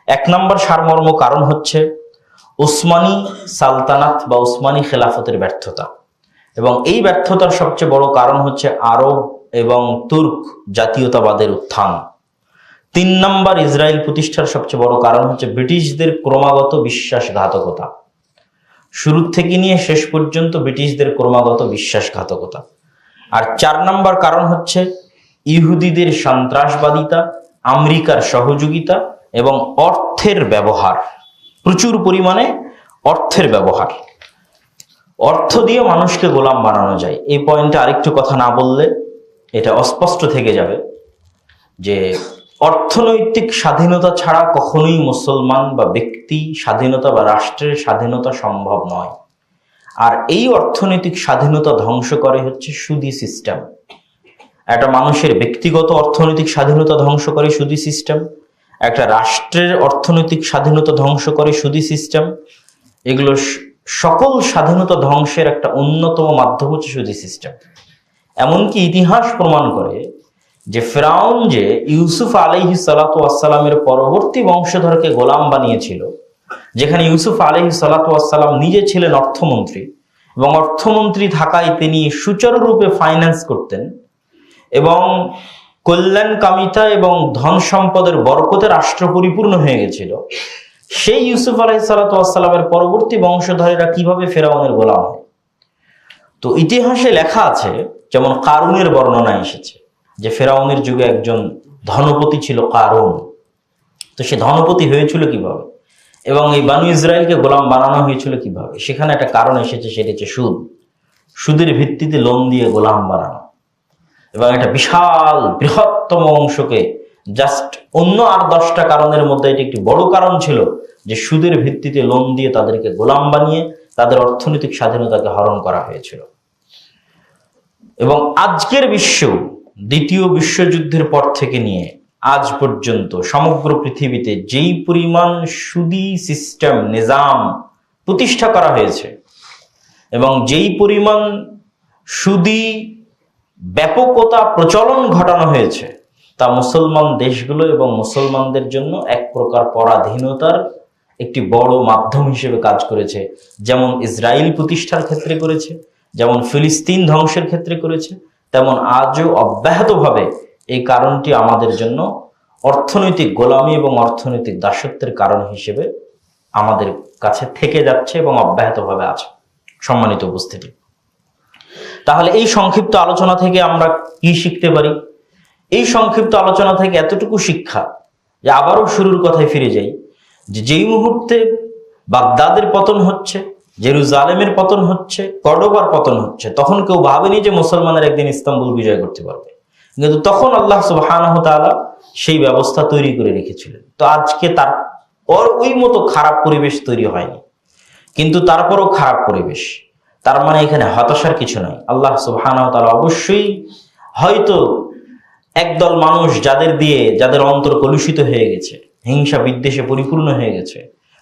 1 নম্বর সারমর্ম কারণ হচ্ছে ওসমানী সালতানাত বা ওসমানী খেলাফতের ব্যর্থতা। এবং এই ব্যর্থতার সবচেয়ে বড় কারণ হচ্ছে আরব এবং তুর্ক জাতীয়তাবাদের উত্থান। 3 নম্বর ইসরায়েল প্রতিষ্ঠার সবচেয়ে বড় কারণ হচ্ছে ব্রিটিশদের ক্রমাগত বিশ্বাসঘাতকতা। শুরু থেকে নিয়ে শেষ পর্যন্ত ব্রিটিশদের ক্রমাগত বিশ্বাসঘাতকতা। আর 4 নম্বর কারণ হচ্ছে ইহুদিদের সন্ত্রাসবাদিতা, আমেরিকার সহযোগিতা এবং অর্থের ব্যবহার, প্রচুর পরিমাণে অর্থের ব্যবহার। অর্থ দিয়ে মানুষকে গোলাম বানানো যায়। এই পয়েন্টে আরেকটু কথা না বললে এটা অস্পষ্ট থেকে যাবে যে অর্থনৈতিক স্বাধীনতা ছাড়া কখনোই মুসলমান বা ব্যক্তি স্বাধীনতা বা রাষ্ট্রের স্বাধীনতা সম্ভব নয়। আর এই অর্থনৈতিক স্বাধীনতা ধ্বংস করে হচ্ছে সুদী সিস্টেম। একটা মানুষের ব্যক্তিগত অর্থনৈতিক স্বাধীনতা ধ্বংস করে সুদী সিস্টেম, একটা রাষ্ট্রের অর্থনৈতিক স্বাধীনতা ধ্বংস করে সুদী সিস্টেম। এগুলো সকল স্বাধীনতা ধ্বংসের একটা অন্যতম মাধ্যম হচ্ছে সুদী সিস্টেম। এমনকি ইতিহাস প্রমাণ করে যে ফেরাউন যে ইউসুফ আলাইহিস সালাতু ওয়াস সালামের পরবর্তী বংশধরকে গোলাম বানিয়েছিল, যেখানে ইউসুফ আলাইহিস সালাতু ওয়াস সালাম নিজে ছিলেন অর্থমন্ত্রী এবং অর্থমন্ত্রী থাকায় তিনি সুচারুরূপে ফাইন্যান্স করতেন এবং কল্যাণকামিতা এবং ধন সম্পদের বরকতে রাষ্ট্র পরিপূর্ণ হয়ে গেছিল, সেই ইউসুফ আলাইহিস সালাতু ওয়াস সালামের পরবর্তী বংশধরেরা কিভাবে ফেরাউনের গোলাম হয়। তো ইতিহাসে লেখা আছে, যেমন কারুনের বর্ণনা এসেছে যে ফেরাউনের যুগে একজন ধনপতি ছিল কারুন। তো সে ধনপতি হয়েছিল কিভাবে এবং এই বানু ইসরায়েলকে গোলাম বানানো হয়েছিল কিভাবে, সেখানে একটা কারণ এসেছে, সেটা হচ্ছে সুদ। সুদের ভিত্তিতে লোন দিয়ে গোলাম বানানো এবং একটা বিশাল বৃহত্তম অংশকে জাস্ট অন্য আর 10টা কারণের মধ্যে এটি একটি বড় কারণ ছিল যে সুদের ভিত্তিতে লোন দিয়ে তাদেরকে গোলাম বানিয়ে তাদের অর্থনৈতিক স্বাধীনতাকে হরণ করা হয়েছিল। এবং আজকের বিশ্ব দ্বিতীয় বিশ্বযুদ্ধের পর থেকে নিয়ে আজ পর্যন্ত সমগ্র পৃথিবীতে যেই পরিমাণ সুদী সিস্টেম নিজাম প্রতিষ্ঠা করা হয়েছে এবং যেই পরিমাণ সুদী ব্যাপকতা প্রচলন ঘটানো হয়েছে, তা মুসলমান দেশগুলো এবং মুসলমানদের জন্য এক প্রকার পরাধীনতার একটি বড় মাধ্যম হিসেবে কাজ করেছে। যেমন ইসরায়েল প্রতিষ্ঠার ক্ষেত্রে করেছে, যেমন ফিলিস্তিন ধ্বংসের ক্ষেত্রে করেছে, তেমন আজও অব্যাহতভাবে এই কারণটি আমাদের জন্য অর্থনৈতিক গোলামি এবং অর্থনৈতিক দাসত্বের কারণ হিসেবে আমাদের কাছে থেকে যাচ্ছে এবং অব্যাহতভাবে আছে। সম্মানিত উপস্থিতি, তাহলে এই সংক্ষিপ্ত আলোচনা থেকে আমরা কি শিখতে পারি? এই সংক্ষিপ্ত আলোচনা থেকে এতটুকু শিক্ষা যে আবারও শুরুর কথায় ফিরে যাই, যে যেই মুহূর্তে বাগদাদের পতন হচ্ছে, জেরুজালেমের পতন হচ্ছে, কর্ডোবার পতন হচ্ছে, তখন কেউ ভাবেনি যে মুসলমানের একদিন ইস্তাম্বুল বিজয় করতে পারবে, কিন্তু তখন আল্লাহ সুবহানাহু ওয়া তাআলা সেই ব্যবস্থা তৈরি করে রেখেছিলেন। তো আজকে তার ওই মতো খারাপ পরিবেশ তৈরি হয়নি, কিন্তু তারপরও খারাপ পরিবেশ। তার মানে এখানে হতাশার কিছু নাই। আল্লাহ সুবহানাহু ওয়া তাআলা অবশ্যই হয়তো একদল মানুষ যাদের অন্তর কলুষিত হয়ে গেছে, হিংসা বিদ্বেষে পরিপূর্ণ হয়ে গেছে,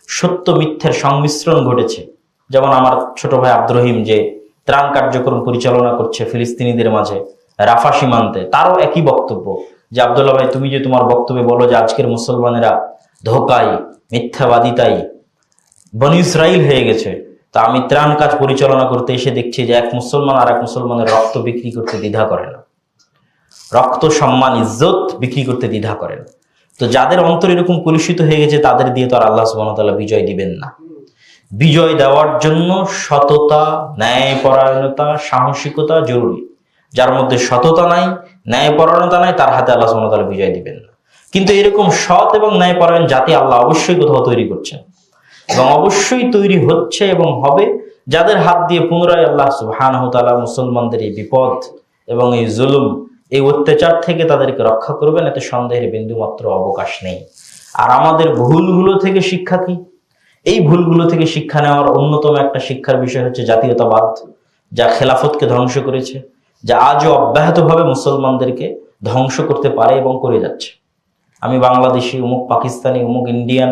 সত্য মিথ্যের সংমিশ্রণ ঘটেছে, যেমন আমার ছোট ভাই আব্দুর রহিম যে ত্রাণ কার্যক্রম পরিচালনা করছে ফিলিস্তিনিদের মাঝে রাফা সীমান্তে, তারও একই বক্তব্য যে আব্দুল্লাহ ভাই, তুমি যে তোমার বক্তব্যে বলো যে আজকের মুসলমানেরা ধোঁকায় মিথ্যাবাদিতাই বনী ইসরাইল হয়ে গেছে, তা আমি ত্রাণ কাজ পরিচালনা করতে এসে দেখছি যে এক মুসলমান আর এক মুসলমানের রক্ত বিক্রি করতে দ্বিধা করে না, রক্ত সম্মান ইজ্জত বিক্রি করতে দ্বিধা করে না। তো যাদের অন্তর এরকম কলুষিত হয়ে গেছে তাদের দিয়ে তো আর আল্লাহ সুবহানাহু ওয়া তাআলা বিজয় দিবেন না। বিজয় দেওয়ার জন্য সততা, ন্যায়পরায়ণতা, সাহসিকতা জরুরি। যার মধ্যে সততা নাই, ন্যায়পরায়ণতা নাই, তার হাতে আল্লাহ সুবহানাহু ওয়া তাআলা বিজয় দিবেন না। কিন্তু এরকম সৎ এবং ন্যায়পরায়ণ জাতি আল্লাহ অবশ্যই কোথাও তৈরি করছেন এবং অবশ্যই তৈরি হচ্ছে এবং হবে, যাদের হাত দিয়ে পুনরায় আল্লাহ সুবহানাহু ওয়া তাআলা মুসলমানদের এই বিপদ এবং এই জুলুম, এই অত্যাচার থেকে তাদেরকে রক্ষা করবেন, এতে সন্দেহের বিন্দুমাত্র অবকাশ নেই। আর আমাদের ভুলগুলো থেকে শিক্ষা কি? এই ভুলগুলো থেকে শিক্ষা নেওয়ার অন্যতম একটা শিক্ষার বিষয় হচ্ছে জাতীয়তাবাদ, যা খেলাফতকে ধ্বংস করেছে, যা আজও অব্যাহতভাবে মুসলমানদেরকে ধ্বংস করতে পারে এবং করে যাচ্ছে। আমি বাংলাদেশি, অমুক পাকিস্তানি, অমুক ইন্ডিয়ান,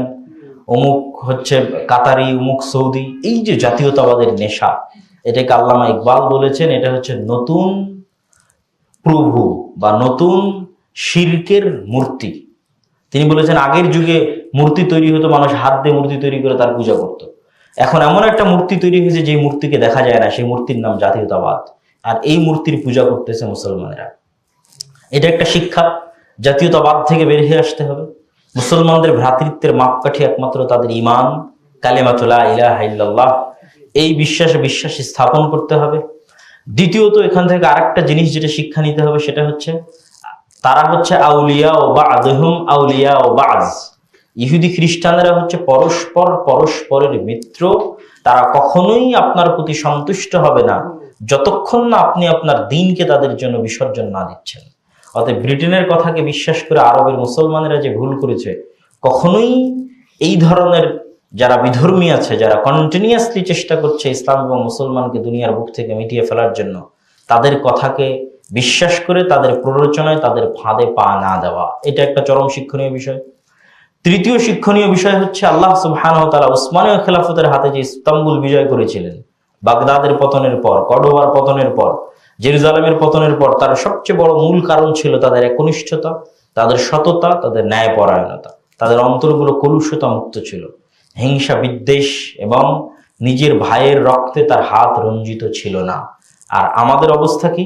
অমুক হচ্ছে কাতারি, অমুক সৌদি, এই যে জাতীয়তাবাদের নেশা, এটাকে আল্লামা ইকবাল বলেছেন এটা হচ্ছে নতুন প্রভু বা নতুন শিরকের মূর্তি। তিনি বলেছেন আগের যুগে মূর্তি তৈরি হতো, মানুষ হাত দিয়ে মূর্তি তৈরি করে তার পূজা করত। এখন এমন একটা মূর্তি তৈরি হয়েছে যে মূর্তিকে দেখা যায় না, সেই মূর্তির নাম জাতীয়তাবাদ, আর এই মূর্তির পূজা করতেছে মুসলমানেরা। এটা একটা শিক্ষা, জাতীয়তাবাদ থেকে বের হয়ে আসতে হবে। মুসলমানদের ভ্রাতৃত্বের মাপকাঠি একমাত্র তাদের ঈমান, কালিমাতু লা ইলাহা ইল্লাল্লাহ, এই বিশ্বাস স্থাপন করতে হবে। দ্বিতীয়ত এখান থেকে আরেকটা জিনিস যেটা শিক্ষা নিতে হবে, সেটা হচ্ছে তারা হচ্ছে আউলিয়া ও বা'দুহুম আউলিয়া ও বা'জ। ইহুদি খ্রিস্টানরা হচ্ছে পরস্পরের মিত্র। তারা কখনোই আপনার প্রতি সন্তুষ্ট হবে না যতক্ষণ না আপনি আপনার দ্বীনকে তাদের জন্য বিসর্জন না দিচ্ছেন। অতএব ব্রিটেনের কথাকে বিশ্বাস করে আরবের মুসলমানেরা যে ভুল করেছে, কখনোই এই ধরনের যারা বিধর্মী আছে, যারা কন্টিনিউয়াসলি চেষ্টা করছে ইসলাম এবং মুসলমানকে দুনিয়ার বুক থেকে মিটিয়ে ফেলার জন্য, তাদের কথাকে বিশ্বাস করে তাদের প্ররোচনায় তাদের ফাঁদে পা না দেওয়া, এটা একটা চরম শিক্ষণীয় বিষয়। তৃতীয় শিক্ষণীয় বিষয় হচ্ছে আল্লাহ সুবহানাহু ওয়া তাআলা উসমানীয় খেলাফতের হাতে যে ইস্তাম্বুল বিজয় করেছিলেন, বাগদাদের পতনের পর, কর্ডোবার পতনের পর, জেরুজালেমের পতনের পর তার সবচেয়ে বড় মূল কারণ ছিল তাদের একনিষ্ঠতা, তাদের সততা, তাদের ন্যায়পরায়ণতা। তাদের অন্তরগুলো কলুষতা মুক্ত ছিল, হিংসা বিদ্বেষ এবং নিজের ভাইয়ের রক্তে তার হাত রঞ্জিত ছিল না। আর আমাদের অবস্থা কি?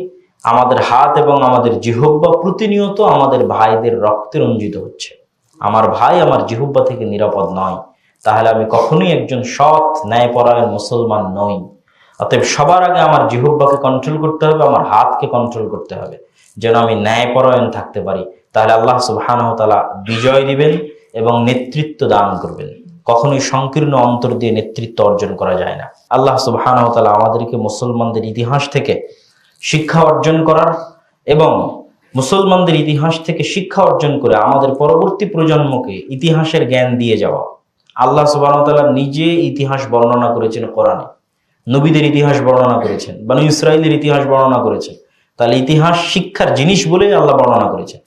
আমাদের হাত এবং আমাদের জিহ্বা প্রতিনিয়ত আমাদের ভাইদের রক্তে রঞ্জিত হচ্ছে। আমার ভাই আমার জিহ্বা থেকে নিরাপদ নয়, তাহলে আমি কখনোই একজন সৎ ন্যায়পরায়ণ মুসলমান নই। অতএব সবার আগে আমার জিহ্বাকে কন্ট্রোল করতে হবে, আমার হাতকে কন্ট্রোল করতে হবে, যেন আমি ন্যায়পরায়ণ থাকতে পারি। তাহলে আল্লাহ সুবহানাহু ওয়া তাআলা বিজয় দিবেন এবং নেতৃত্ব দান করবেন। কখনোই সংকীর্ণ অন্তর দিয়ে নেতৃত্ব অর্জন করা যায় না। আল্লাহ সুবহানাহু ওয়া তাআলা আমাদেরকে মুসলমানদের ইতিহাস থেকে শিক্ষা অর্জন করার এবং মুসলমানদের ইতিহাস থেকে শিক্ষা অর্জন করে আমাদের পরবর্তী প্রজন্মকে ইতিহাসের জ্ঞান দিয়ে যাওয়া। আল্লাহ সুবহানাহু ওয়া তাআলা নিজে ইতিহাস বর্ণনা করেছেন কোরআনে, নবীদের ইতিহাস বর্ণনা করেছেন, বনী ইসরাইলের ইতিহাস বর্ণনা করেছেন। তাহলে ইতিহাস শিক্ষার জিনিস বলেই আল্লাহ বর্ণনা করেছেন।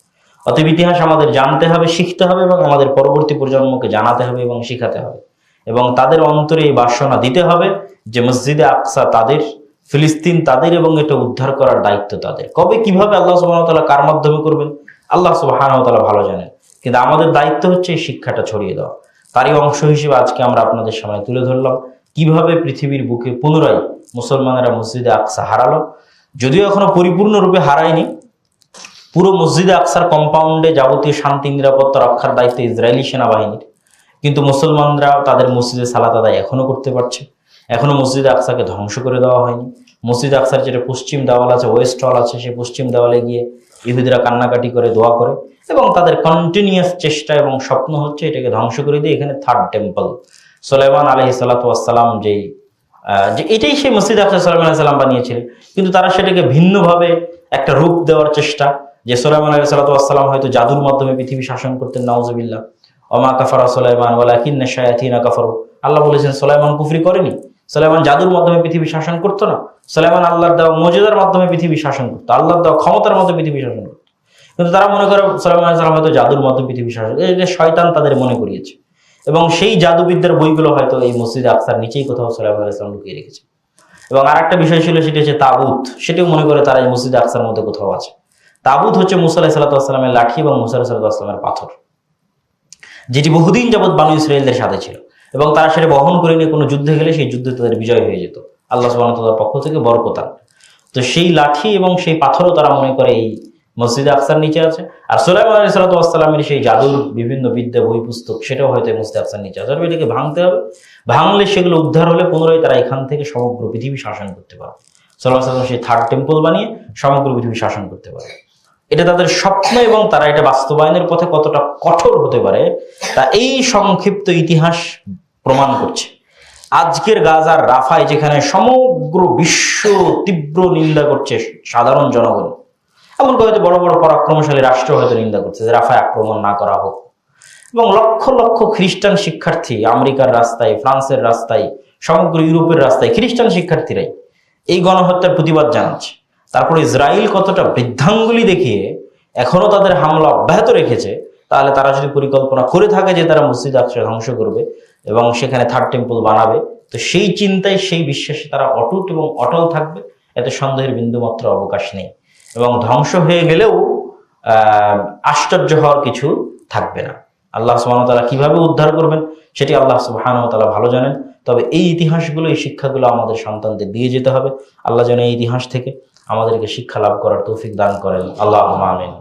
অতএব ইতিহাস আমাদের জানতে হবে, শিখতে হবে এবং আমাদের পরবর্তী প্রজন্মকে জানাতে হবে এবং শিখাতে হবে, এবং তাদের অন্তরে এই বাসনা দিতে হবে যে মসজিদে আকসা তাদের, ফিলিস্তিন তাদের, এবং এটা উদ্ধার করার দায়িত্ব তাদের। কবে কিভাবে আল্লাহ সুবহানাহু ওয়া তাআলা কার মাধ্যমে করবেন আল্লাহ সুবহানাহু ওয়া তাআলা ভালো জানেন, কিন্তু আমাদের দায়িত্ব হচ্ছে এই শিক্ষাটা ছড়িয়ে দেওয়া। তারই অংশ হিসেবে আজকে আমরা আপনাদের সামনে তুলে ধরলাম কিভাবে পৃথিবীর বুকে পুনরায় মুসলমানেরা মসজিদে আকসা হারালো। যদিও এখনো পরিপূর্ণরূপে হারায়নি, পুরো মসজিদে আকসার কম্পাউন্ডে যাবতীয় শান্তি নিরাপত্তা রক্ষার দায়িত্ব ইসরায়েলি সেনাবাহিনীর, কিন্তু মুসলমানরা তাদের মসজিদে সালাত আদায় এখনো করতে পারছে। এখনো মসজিদে আকসাকে ধ্বংস করে দেওয়া হয়নি। মসজিদ আকসার যেটা পশ্চিম দেওয়াল আছে, ওয়েস্ট ওয়াল আছে, সেই পশ্চিম দেওয়ালে গিয়ে ইহুদিরা কান্নাকাটি করে, দোয়া করে, এবং তাদের কন্টিনিউয়াস চেষ্টা এবং স্বপ্ন হচ্ছে এটাকে ধ্বংস করে দিয়ে এখানে থার্ড টেম্পল সুলাইমান আলাইহিস সালাতু ওয়াস সালাম যে এটাই সেই মসজিদ আকসা সুলাইমান আলাইহিস সালাম বানিয়েছিলেন, কিন্তু তারা সেটাকে ভিন্নভাবে একটা রূপ দেওয়ার চেষ্টা, যে সুলাইমান আলাইহিস সালাতু ওয়াস সালাম হয়তো জাদুর মাধ্যমে পৃথিবী শাসন করতেন, নাউজুবিল্লাহ। ওমা কাফারা সুলাইমান ওয়ালাকিন্না শায়াতিনা কাফারু। আল্লাহ বলেছেন সুলাইমান কুফরি করেনি, সুলাইমান জাদুর মাধ্যমে পৃথিবী শাসন করতো না। সুলাইমান আল্লাহর দেওয়া মুজিজার মাধ্যমে পৃথিবী শাসন করতো, আল্লাহর দেওয়া ক্ষমতার মধ্যে পৃথিবী শাসন করতো। কিন্তু তারা মনে করে সুলাইমান আলাইহিস সালাম হয়তো জাদুর মাধ্যমে পৃথিবী শাসন, এটা শয়তান তাদের মনে করিয়েছে। এবং সেই জাদুবিদ্যার বইগুলো হয়তো এই মসজিদে আকসার নিচেই কোথাও সুলাইমান আলাইহিস সালাম লুকিয়ে রেখেছে। এবং আরেকটা বিষয় ছিল, সেটা হচ্ছে তাবুত। সেটাও মনে করে তারা এই মসজিদে আকসার মধ্যে কোথাও আছে। তাবুত হচ্ছে মুসা আলাইহিস সালাতু ওয়াস সালামের লাঠি এবং মুসা আলাইহিস সালাতু ওয়াস সালামের পাথর, যেটি বহুদিন যাবৎ বানু ইসরাইলদের সাথে ছিল, এবং তারা সেটা বহন করে নিয়ে কোনো যুদ্ধে গেলে সেই যুদ্ধে তাদের বিজয় হয়ে যেত আল্লাহ সুবহানাহু ওয়া তাআলার পক্ষ থেকে বরকত। তো সেই লাঠি এবং সেই পাথরও তারা মনে করে এই মসজিদে আকসার নিচে আছে। আর সুলাইমান আলাইহিস সালাতু ওয়াস সালামের সেই জাদুর বিভিন্ন বিদ্যা বই পুস্তক, সেটাও হয়তো মসজিদে আকসার নিচে আছে। এটাকে ভাঙতে হবে, ভাঙলে সেগুলো উদ্ধার হলে পুনরায় তারা এখান থেকে সমগ্র পৃথিবী শাসন করতে পারে। সুলাইমান আলাইহিস সালাম সেই থার্ড টেম্পল বানিয়ে সমগ্র পৃথিবী শাসন করতে পারে। এটা তাদের স্বপ্ন, এবং তারা এটা বাস্তবায়নের পথে কতটা কঠোর হতে পারে তা এই সংক্ষিপ্ত ইতিহাস প্রমাণ করছে। আজকের গাজার রাফায়, যেখানে সমগ্র বিশ্ব তীব্র নিন্দা করছে সাধারণ জনগণ, এমনকি হয়তো বড় বড় পরাক্রমশালী রাষ্ট্র হয়তো নিন্দা করছে যে রাফায় আক্রমণ না করা হোক, এবং লক্ষ লক্ষ খ্রিস্টান শিক্ষার্থী আমেরিকার রাস্তায়, ফ্রান্সের রাস্তায়, সমগ্র ইউরোপের রাস্তায় খ্রিস্টান শিক্ষার্থীরাই এই গণহত্যার প্রতিবাদ জানাচ্ছে। তারপরে ইসরায়েল কতটা বৃদ্ধাঙ্গুলি দেখিয়ে এখনো তাদের হামলা অব্যাহত রেখেছে। তাহলে তারা যদি পরিকল্পনা করে থাকে যে তারা মসজিদ আকসা ধ্বংস করবে এবং সেখানে থার্ড টেম্পল বানাবে, তো সেই চিন্তায়, সেই বিশ্বাসে তারা অটুট এবং অটল থাকবে, এতে সন্দেহের বিন্দুমাত্র অবকাশ নেই। এবং ধ্বংস হয়ে গেলেও আশ্চর্য হওয়ার কিছু থাকবে না। আল্লাহ সুবহানাহু ওয়া তাআলা কিভাবে উদ্ধার করবেন সেটি আল্লাহ সুবহানাহু ওয়া তাআলা ভালো জানেন। তবে এই ইতিহাসগুলো, এই শিক্ষাগুলো আমাদের সন্তানদের দিয়ে যেতে হবে। আল্লাহ যেন এই ইতিহাস থেকে আমাদেরকে শিক্ষা লাভ করার তৌফিক দান করেন। আল্লাহুম্মা আমিন।